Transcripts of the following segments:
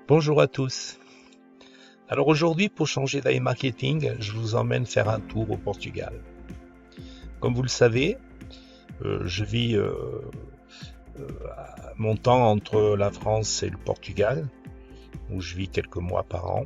Bonjour à tous. Alors aujourd'hui, pour changer d'iMarketing, je vous emmène faire un tour au Portugal. Comme vous le savez, je vis mon temps entre la France et le Portugal, où je vis quelques mois par an.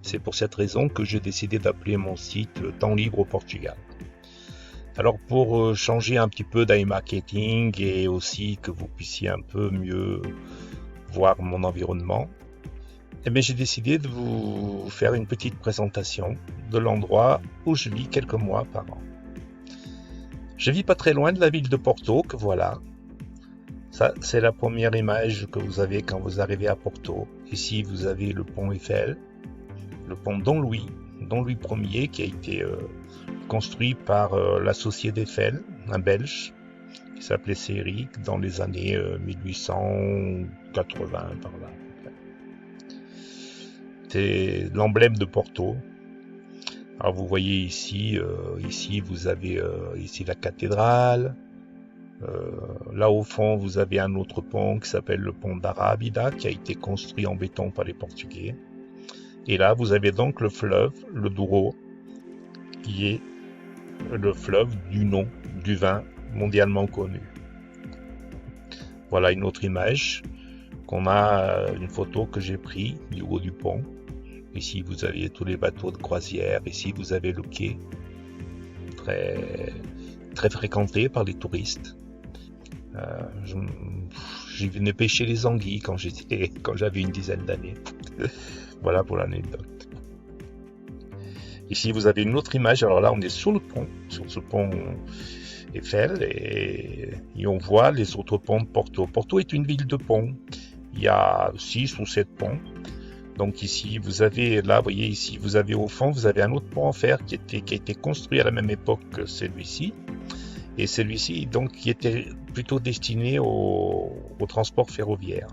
C'est pour cette raison que j'ai décidé d'appeler mon site Temps libre au Portugal. Alors pour changer un petit peu d'iMarketing et aussi que vous puissiez un peu mieux voir mon environnement, j'ai décidé de vous faire une petite présentation de l'endroit où je vis quelques mois par an. Je vis pas très loin de la ville de Porto, que voilà. Ça, c'est la première image que vous avez quand vous arrivez à Porto. Ici, vous avez le pont Eiffel, le pont Don Louis Ier, qui a été construit par l'associé d'Eiffel, un Belge, qui s'appelait Céric, dans les années 1880, par là. C'est l'emblème de Porto. Alors vous voyez ici, vous avez ici la cathédrale. Là au fond, vous avez un autre pont qui s'appelle le pont d'Arrábida, qui a été construit en béton par les Portugais. Et là, vous avez donc le fleuve, le Douro, qui est le fleuve du nom du vin mondialement connu. Voilà une autre image qu'on a, une photo que j'ai prise du haut du pont. Ici, vous avez tous les bateaux de croisière. Ici, vous avez le quai, très fréquenté par les touristes. J'y venais pêcher les anguilles quand j'avais une dizaine d'années. Voilà pour l'anecdote. Ici, vous avez une autre image. Alors là, on est sur le pont, sur ce pont Eiffel, et on voit les autres ponts de Porto. Porto est une ville de ponts. Il y a 6 ou 7 ponts. Donc ici, vous avez, là, vous voyez ici, vous avez au fond, vous avez un autre pont en fer qui a été construit à la même époque que celui-ci. Et celui-ci, donc, qui était plutôt destiné au transport ferroviaire.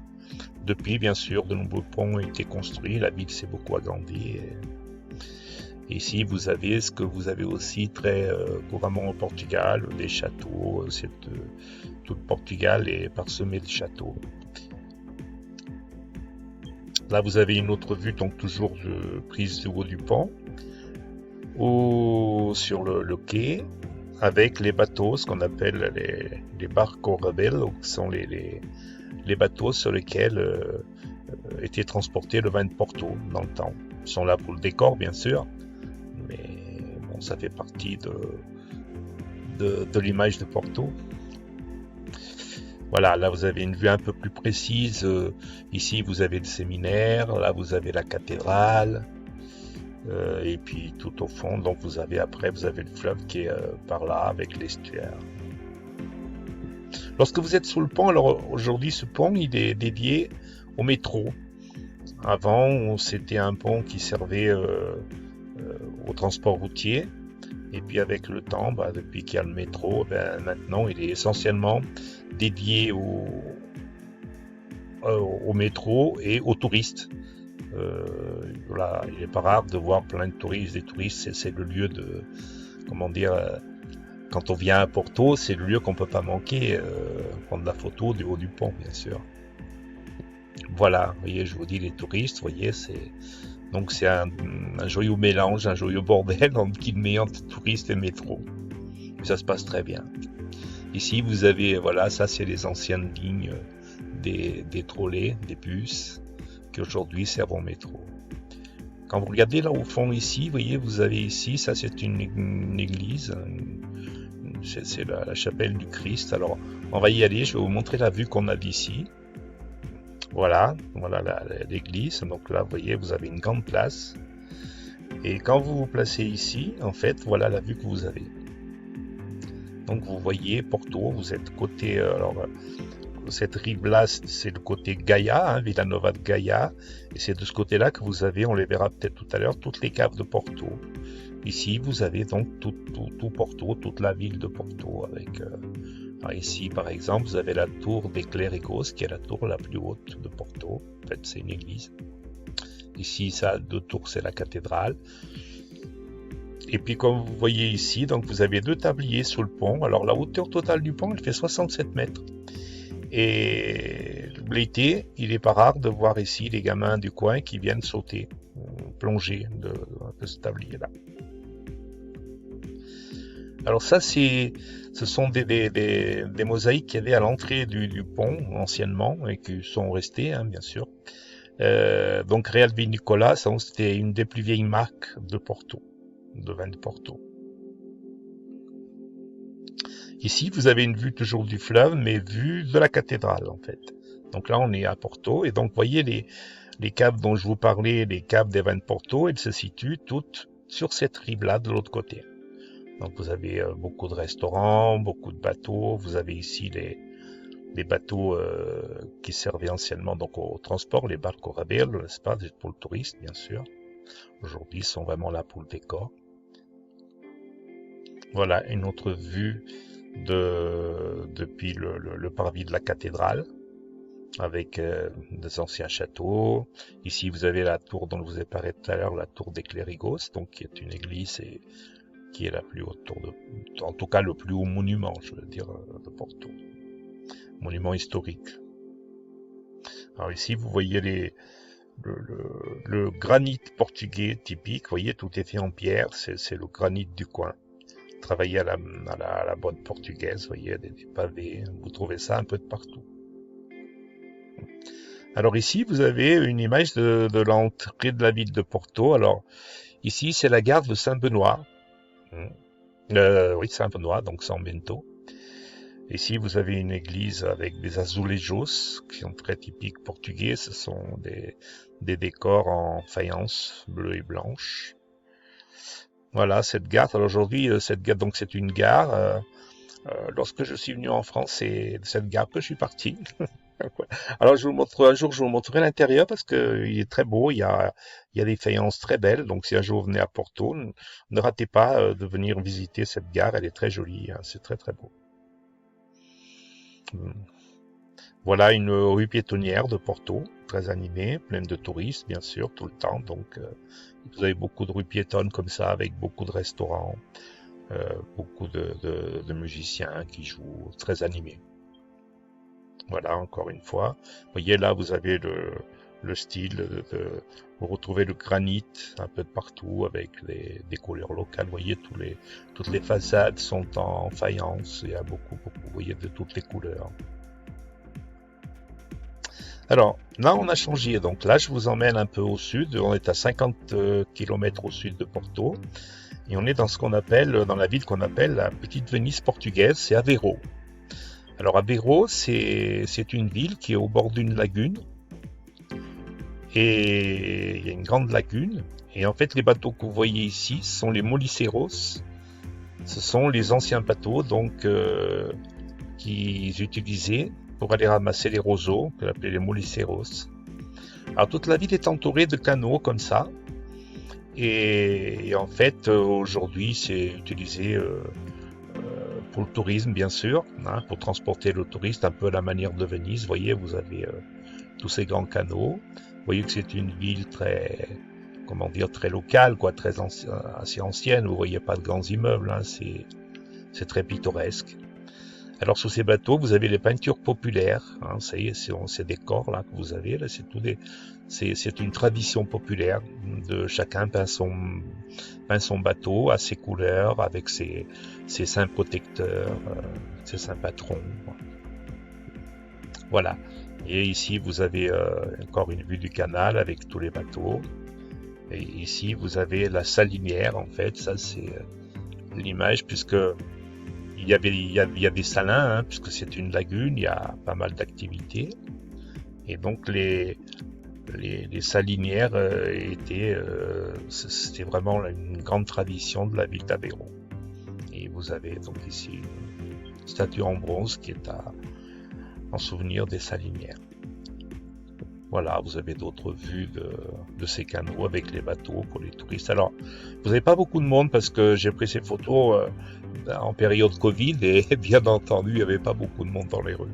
Depuis, bien sûr, de nombreux ponts ont été construits, la ville s'est beaucoup agrandie. Et ici, vous avez ce que vous avez aussi très couramment au Portugal, les châteaux. Tout le Portugal est parsemé de châteaux. Là, vous avez une autre vue, donc toujours prise du haut du pont, ou sur le quai, avec les bateaux, ce qu'on appelle les barcos rebello, qui sont les bateaux sur lesquels était transporté le vin de Porto dans le temps. Ils sont là pour le décor, bien sûr, mais bon, ça fait partie de l'image de Porto. Voilà, là vous avez une vue un peu plus précise. Ici vous avez le séminaire, là vous avez la cathédrale, et puis tout au fond, donc vous avez le fleuve qui est par là avec l'estuaire. Lorsque vous êtes sous le pont, alors aujourd'hui ce pont il est dédié au métro. Avant c'était un pont qui servait au transport routier. Et puis avec le temps, depuis qu'il y a le métro, maintenant il est essentiellement dédié au métro et aux touristes. Voilà, il n'est pas rare de voir plein de touristes. Des touristes, c'est le lieu de, quand on vient à Porto, c'est le lieu qu'on ne peut pas manquer. Prendre la photo du haut du pont, bien sûr. Voilà, vous voyez, je vous dis les touristes, vous voyez, donc c'est un joyeux mélange, un joyeux bordel qui met entre touristes et métro. Ça se passe très bien. Ici vous avez, voilà, ça c'est les anciennes lignes des trolleys, des bus, qui aujourd'hui servent au métro. Quand vous regardez là au fond ici, vous voyez, vous avez ici, ça c'est une église, c'est la chapelle du Christ. Alors on va y aller, je vais vous montrer la vue qu'on a d'ici. Voilà l'église. Donc là, vous voyez, vous avez une grande place. Et quand vous vous placez ici, en fait, voilà la vue que vous avez. Donc vous voyez Porto, vous êtes côté... cette rive-là, c'est le côté Gaia, Vila Nova de Gaia. Et c'est de ce côté-là que vous avez, on les verra peut-être tout à l'heure, toutes les caves de Porto. Ici, vous avez donc tout Porto, toute la ville de Porto avec... ici, par exemple, vous avez la tour des Clérigos, qui est la tour la plus haute de Porto. En fait, c'est une église. Ici, ça a 2 tours, c'est la cathédrale. Et puis, comme vous voyez ici, donc vous avez 2 tabliers sous le pont. Alors, la hauteur totale du pont, elle fait 67 mètres. Et l'été, il n'est pas rare de voir ici les gamins du coin qui viennent sauter, plonger de ce tablier-là. Alors ça, ce sont des mosaïques qu'il y avait à l'entrée du pont anciennement et qui sont restées, hein, bien sûr. Donc Real Vinícola, c'était une des plus vieilles marques de Porto, de vin de Porto. Ici, vous avez une vue toujours du fleuve, mais vue de la cathédrale en fait. Donc là, on est à Porto, et donc voyez les caves dont je vous parlais, les caves des vins de Porto, elles se situent toutes sur cette rive-là de l'autre côté. Donc vous avez beaucoup de restaurants, beaucoup de bateaux, vous avez ici les bateaux qui servaient anciennement donc au transport, les barcos rabel, n'est-ce pas, pour le tourisme bien sûr. Aujourd'hui, ils sont vraiment là pour le décor. Voilà une autre vue depuis le parvis de la cathédrale, avec des anciens châteaux. Ici, vous avez la tour dont je vous ai parlé tout à l'heure, la tour des Clérigos, donc qui est une église et qui est la plus haute tour en tout cas le plus haut monument, je veux dire, de Porto. Monument historique. Alors ici, vous voyez le granit portugais typique. Vous voyez, tout est fait en pierre. C'est le granit du coin. Travaillé à la bonne portugaise. Vous voyez, des pavés. Vous trouvez ça un peu de partout. Alors ici, vous avez une image de l'entrée de la ville de Porto. Alors ici, c'est la gare de Saint-Benoît. Oui, Saint-Benoît, donc San Bento. Ici, vous avez une église avec des azulejos qui sont très typiques portugais. Ce sont des décors en faïence bleue et blanche. Voilà, cette gare. Alors aujourd'hui, cette gare, donc c'est une gare. Lorsque je suis venu en France, c'est de cette gare que je suis parti. Alors un jour, je vous montrerai l'intérieur parce que il est très beau. Il y a des faïences très belles. Donc si un jour vous venez à Porto, ne ratez pas de venir visiter cette gare. Elle est très jolie. Hein, c'est très très beau. Voilà une rue piétonnière de Porto, très animée, pleine de touristes, bien sûr, tout le temps. Donc, vous avez beaucoup de rues piétonnes comme ça, avec beaucoup de restaurants, beaucoup de musiciens qui jouent, très animés. Voilà, encore une fois. Vous voyez, là, vous avez le style vous retrouvez le granit un peu de partout avec des couleurs locales. Vous voyez, toutes les façades sont en faïence. Il y a beaucoup, vous voyez, de toutes les couleurs. Alors, là, on a changé. Donc là, je vous emmène un peu au sud. On est à 50 km au sud de Porto. Et on est dans la ville qu'on appelle la petite Venise portugaise. C'est Aveiro. Alors, Aveiro, c'est une ville qui est au bord d'une lagune. Et il y a une grande lagune. Et en fait, les bateaux que vous voyez ici sont les moliceiros. Ce sont les anciens bateaux donc qu'ils utilisaient pour aller ramasser les roseaux, qu'on appelait les moliceiros. Alors toute la ville est entourée de canaux comme ça. Et en fait, aujourd'hui, c'est utilisé pour le tourisme, bien sûr, hein, pour transporter le touriste, un peu à la manière de Venise. Vous voyez, vous avez tous ces grands canaux. Vous voyez que c'est une ville très, comment dire, très locale, quoi, assez ancienne. Vous voyez pas de grands immeubles, hein, c'est très pittoresque. Alors sur ces bateaux, vous avez les peintures populaires. Hein, ça y est, ces décors là que vous avez là, c'est une tradition populaire. De chacun peint son bateau à ses couleurs, avec ses saints protecteurs, ses saints patrons. Voilà. Et ici, vous avez encore une vue du canal avec tous les bateaux. Et ici, vous avez la salinière, en fait. Ça, c'est l'image, puisque il y a des salins, hein, puisque c'est une lagune, il y a pas mal d'activités. Et donc, les salinières c'était vraiment une grande tradition de la ville d'Aveiro. Et vous avez donc ici une statue en bronze qui est en souvenir des salinières. Voilà, vous avez d'autres vues de ces canaux avec les bateaux pour les touristes. Alors, vous n'avez pas beaucoup de monde parce que j'ai pris ces photos en période Covid et bien entendu, il n'y avait pas beaucoup de monde dans les rues,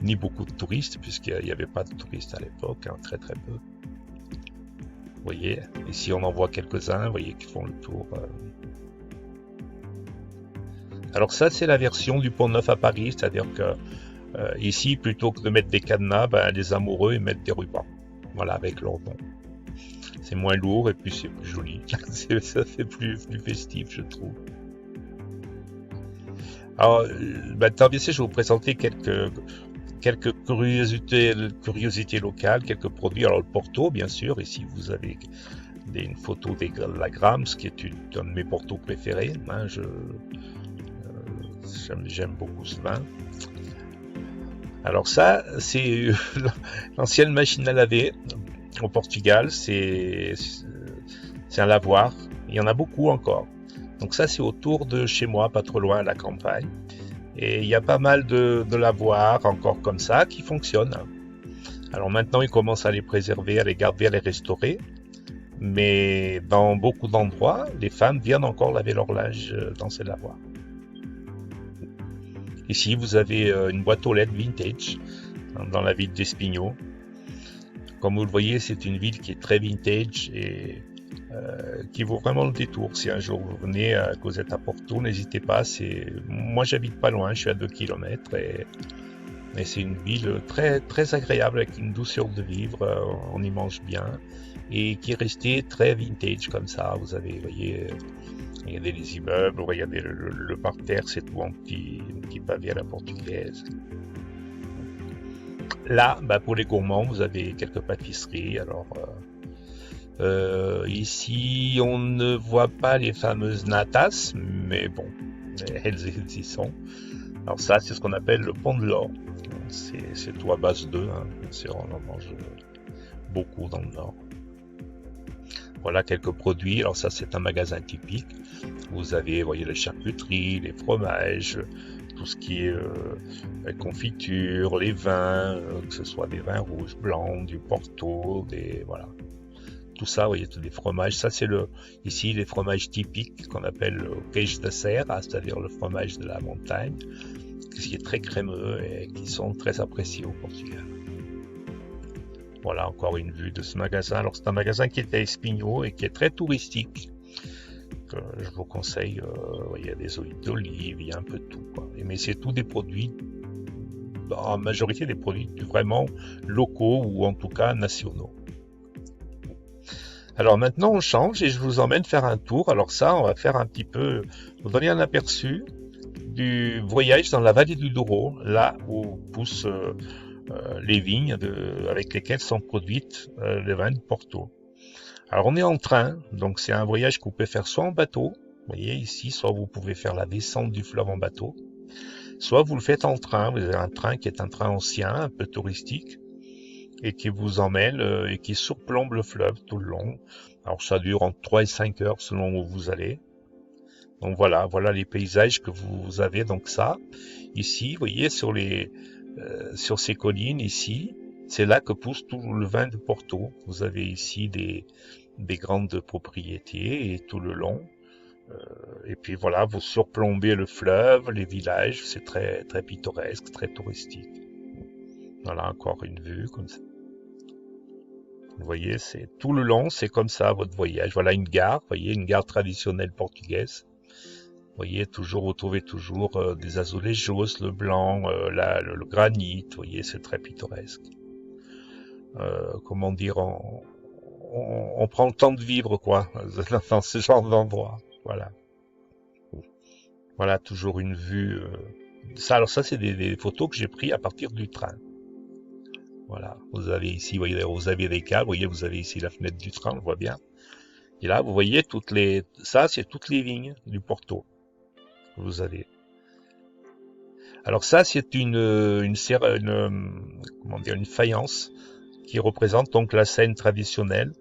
ni beaucoup de touristes puisqu'il n'y avait pas de touristes à l'époque, hein, très très peu. Vous voyez, ici on en voit quelques-uns, vous voyez, qui font le tour. Alors ça, c'est la version du Pont Neuf à Paris, c'est-à-dire que Ici, plutôt que de mettre des cadenas, ben, les amoureux ils mettent des rubans. Voilà, avec leur nom. C'est moins lourd et puis c'est plus joli. Ça fait plus festif, je trouve. Alors, maintenant, bien sûr, je vais vous présenter quelques curiosités locales, quelques produits. Alors, le Porto, bien sûr. Ici, vous avez une photo de la Grams, qui est un de mes Portos préférés. Hein, j'aime beaucoup ce vin. Alors ça, c'est l'ancienne machine à laver au Portugal. C'est un lavoir. Il y en a beaucoup encore. Donc ça, c'est autour de chez moi, pas trop loin, à la campagne. Et il y a pas mal de lavoirs encore comme ça qui fonctionnent. Alors maintenant, ils commencent à les préserver, à les garder, à les restaurer. Mais dans beaucoup d'endroits, les femmes viennent encore laver leur linge dans ces lavoirs. Ici, vous avez une boîte aux lettres vintage dans la ville d'Espinho. Comme vous le voyez, c'est une ville qui est très vintage et qui vaut vraiment le détour. Si un jour vous venez, que vous êtes à Porto, n'hésitez pas. Moi, j'habite pas loin, je suis à 2 km et c'est une ville très, très agréable avec une douceur de vivre. On y mange bien et qui est restée très vintage comme ça. Vous voyez, regardez les immeubles, regardez le parterre, c'est tout en petit pavé à la portugaise. Là, bah, pour les gourmands, vous avez quelques pâtisseries. Alors, ici, on ne voit pas les fameuses natas, mais bon, elles y sont. Alors ça, c'est ce qu'on appelle le pont de l'or. C'est tout à base d'œufs, hein. On en mange beaucoup dans le nord. Voilà quelques produits. Alors ça, c'est un magasin typique. Vous avez, vous voyez, les charcuteries, les fromages, tout ce qui est les confitures, les vins, que ce soit des vins rouges, blancs, du Porto, voilà. Tout ça, vous voyez, tous les fromages. Ça, c'est ici les fromages typiques qu'on appelle le queijo da serra, c'est-à-dire le fromage de la montagne, qui est très crémeux et qui sont très appréciés au Portugal. Voilà encore une vue de ce magasin. Alors c'est un magasin qui est à Espinho et qui est très touristique. Je vous conseille, il y a des huiles d'olive, il y a un peu de tout, quoi. Mais c'est tous des produits, en majorité des produits vraiment locaux ou en tout cas nationaux. Alors maintenant on change et je vous emmène faire un tour. Alors ça, on va faire un petit peu, vous donner un aperçu du voyage dans la vallée du Douro, là où poussent les vignes avec lesquelles sont produites les vins de Porto. Alors on est en train, donc c'est un voyage que vous pouvez faire soit en bateau, vous voyez ici, soit vous pouvez faire la descente du fleuve en bateau, soit vous le faites en train. Vous avez un train qui est un train ancien, un peu touristique, et qui vous emmène et qui surplombe le fleuve tout le long. Alors ça dure entre 3 et 5 heures selon où vous allez. Donc voilà les paysages que vous avez. Donc ça, ici, vous voyez, sur ces collines ici, c'est là que pousse tout le vin de Porto. Vous avez ici des grandes propriétés et tout le long. Et puis voilà, vous surplombez le fleuve, les villages, c'est très, très pittoresque, très touristique. Voilà encore une vue comme ça. Vous voyez, c'est tout le long, c'est comme ça votre voyage. Voilà une gare, vous voyez, une gare traditionnelle portugaise. Vous voyez, vous trouvez toujours des azulejos, le blanc, le granit, vous voyez, c'est très pittoresque. Comment dire, on prend le temps de vivre, quoi, dans ce genre d'endroit. Voilà. Voilà, toujours une vue. Alors ça, c'est des photos que j'ai prises à partir du train. Voilà, vous avez ici, vous avez des câbles, vous avez ici la fenêtre du train, on le voit bien. Et là, vous voyez ça, c'est toutes les vignes du Porto. Vous avez. Alors ça, c'est une faïence qui représente donc la scène traditionnelle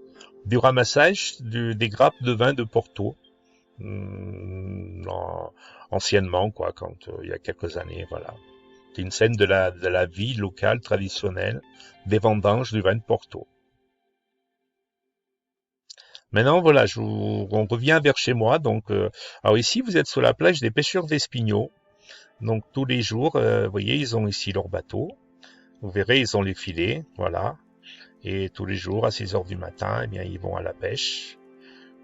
du ramassage des grappes de vin de Porto. Anciennement, quoi, quand il y a quelques années, voilà. C'est une scène de la vie locale traditionnelle des vendanges du vin de Porto. Maintenant, voilà, on revient vers chez moi. Donc, alors ici, vous êtes sur la plage des pêcheurs d'Espinho. Donc, tous les jours, vous voyez, ils ont ici leur bateau. Vous verrez, ils ont les filets, voilà. Et tous les jours, à 6 heures du matin, eh bien, ils vont à la pêche.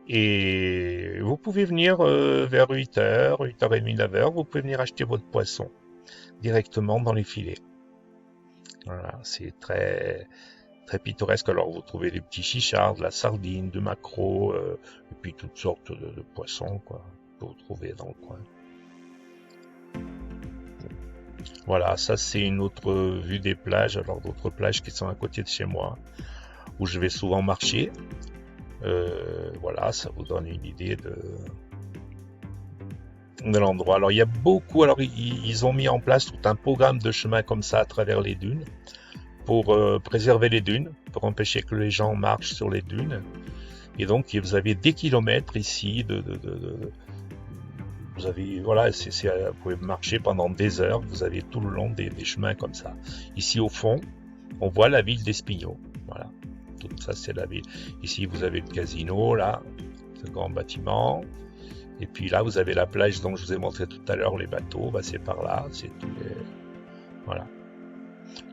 Et vous pouvez venir vers 8h, 8h30, 9h, vous pouvez venir acheter votre poisson directement dans les filets. Voilà, c'est très pittoresque. Alors vous trouvez des petits chichards, de la sardine, du maquereau, et puis toutes sortes de poissons, quoi, que vous trouvez dans le coin. Voilà, ça c'est une autre vue des plages, alors d'autres plages qui sont à côté de chez moi, où je vais souvent marcher. Voilà, ça vous donne une idée de l'endroit. Alors il y a beaucoup, alors ils ont mis en place tout un programme de chemin comme ça à travers les dunes, pour préserver les dunes, pour empêcher que les gens marchent sur les dunes. Et donc vous avez des kilomètres ici vous avez, voilà, vous pouvez marcher pendant des heures, vous avez tout le long des chemins comme ça. Ici au fond, on voit la ville d'Espinho. Voilà, tout ça c'est la ville. Ici vous avez le casino, là, ce grand bâtiment. Et puis là vous avez la plage dont je vous ai montré tout à l'heure, les bateaux, bah, c'est par là, c'est tous les... Voilà.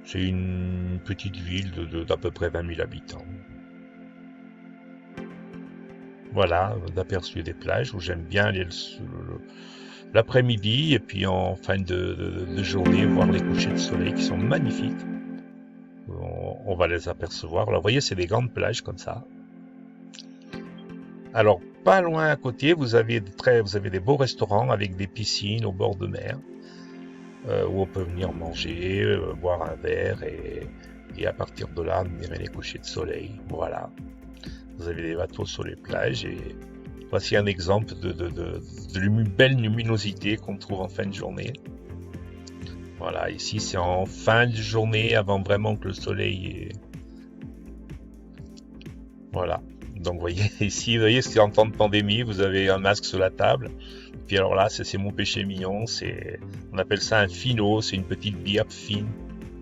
C'est une petite ville d'à peu près 20 000 habitants. Voilà, d'aperçu des plages où j'aime bien aller l'après-midi et puis en fin de journée voir les couchers de soleil qui sont magnifiques. On va les apercevoir. Alors vous voyez, c'est des grandes plages comme ça. Alors pas loin à côté, vous avez des beaux restaurants avec des piscines au bord de mer où on peut venir manger, boire un verre et à partir de là admirer les couchers de soleil. Voilà. Vous avez des bateaux sur les plages et voici un exemple de belle luminosité qu'on trouve en fin de journée. Voilà, ici c'est en fin de journée avant vraiment que le soleil est... Voilà. Donc vous voyez ici, vous voyez, c'est en temps de pandémie, vous avez un masque sur la table. Puis alors là, c'est mon péché mignon, on appelle ça un fino, c'est une petite bière fine,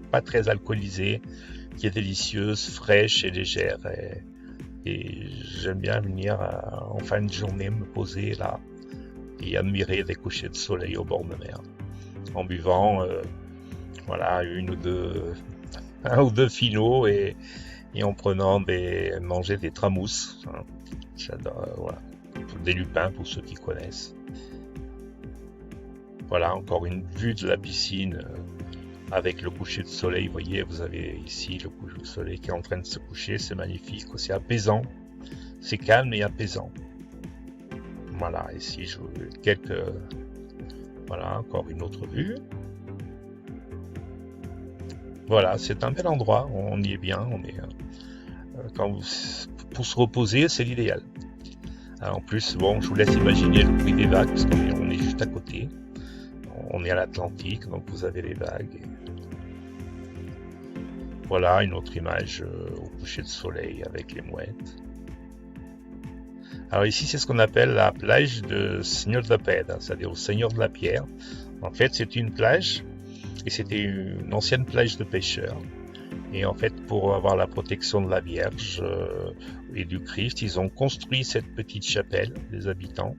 pas très alcoolisée, qui est délicieuse, fraîche et légère. Et j'aime bien venir en fin de journée me poser là et admirer des couchers de soleil au bord de mer en buvant voilà un ou deux finos et en prenant manger des tramousses. Hein. J'adore, voilà. Des lupins pour ceux qui connaissent. Voilà, encore une vue de la piscine avec le coucher de soleil. Vous voyez, vous avez ici le coucher de soleil qui est en train de se coucher, c'est magnifique, c'est apaisant, c'est calme et apaisant. Voilà, ici je voilà, encore une autre vue. Voilà, c'est un bel endroit, on y est bien, pour se reposer, c'est l'idéal. En plus, bon, je vous laisse imaginer le bruit des vagues, parce qu'on est juste à côté. On est à l'Atlantique, donc vous avez les vagues. Voilà une autre image au coucher de soleil avec les mouettes. Alors ici, c'est ce qu'on appelle la plage de Senhor da Pedra, c'est-à-dire au Seigneur de la Pierre. En fait, c'est une plage, et c'était une ancienne plage de pêcheurs. Et en fait, pour avoir la protection de la Vierge et du Christ, ils ont construit cette petite chapelle, les habitants,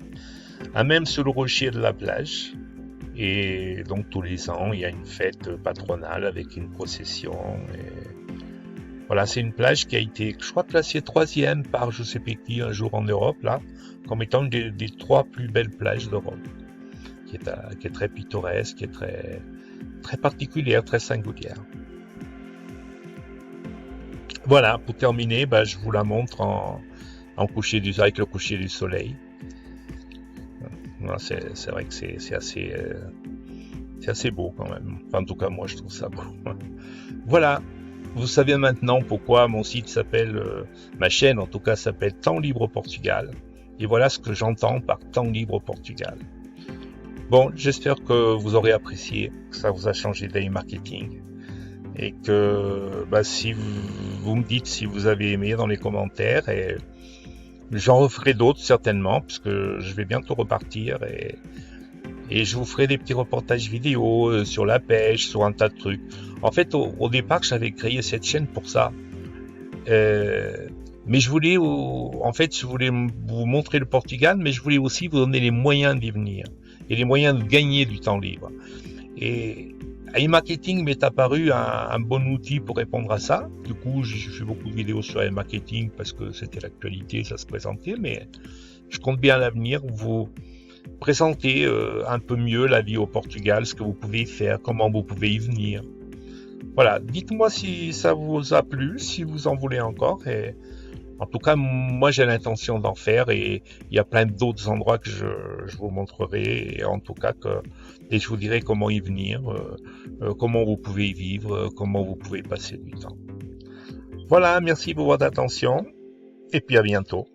à même sur le rocher de la plage. Et donc tous les ans, il y a une fête patronale avec une procession. Et... Voilà, c'est une plage qui a été, je crois, classée 3e par je sais pas qui un jour en Europe, là, comme étant une des 3 plus belles plages d'Europe, qui est très pittoresque, qui est très particulière, très singulière. Voilà, pour terminer, je vous la montre avec le coucher du soleil. C'est vrai que c'est assez beau quand même. Enfin, en tout cas, moi, je trouve ça beau. Voilà. Vous savez maintenant pourquoi mon site s'appelle, ma chaîne en tout cas s'appelle Temps Libre Portugal. Et voilà ce que j'entends par Temps Libre Portugal. Bon, j'espère que vous aurez apprécié, que ça vous a changé d'ail marketing. Et que si vous me dites si vous avez aimé dans les commentaires. Et j'en referai d'autres certainement, parce que je vais bientôt repartir et je vous ferai des petits reportages vidéo sur la pêche, sur un tas de trucs. En fait, au départ, j'avais créé cette chaîne pour ça. Mais je voulais vous montrer le Portugal, mais je voulais aussi vous donner les moyens d'y venir et les moyens de gagner du temps libre. Et e-marketing m'est apparu un bon outil pour répondre à ça. Du coup, j'ai fait beaucoup de vidéos sur e-marketing parce que c'était l'actualité, ça se présentait, mais je compte bien à l'avenir vous présenter un peu mieux la vie au Portugal, ce que vous pouvez y faire, comment vous pouvez y venir. Voilà, dites-moi si ça vous a plu, si vous en voulez encore. Et en tout cas, moi j'ai l'intention d'en faire et il y a plein d'autres endroits que je vous montrerai. Et en tout cas, et je vous dirai comment y venir, comment vous pouvez y vivre, comment vous pouvez passer du temps. Voilà, merci pour votre attention et puis à bientôt.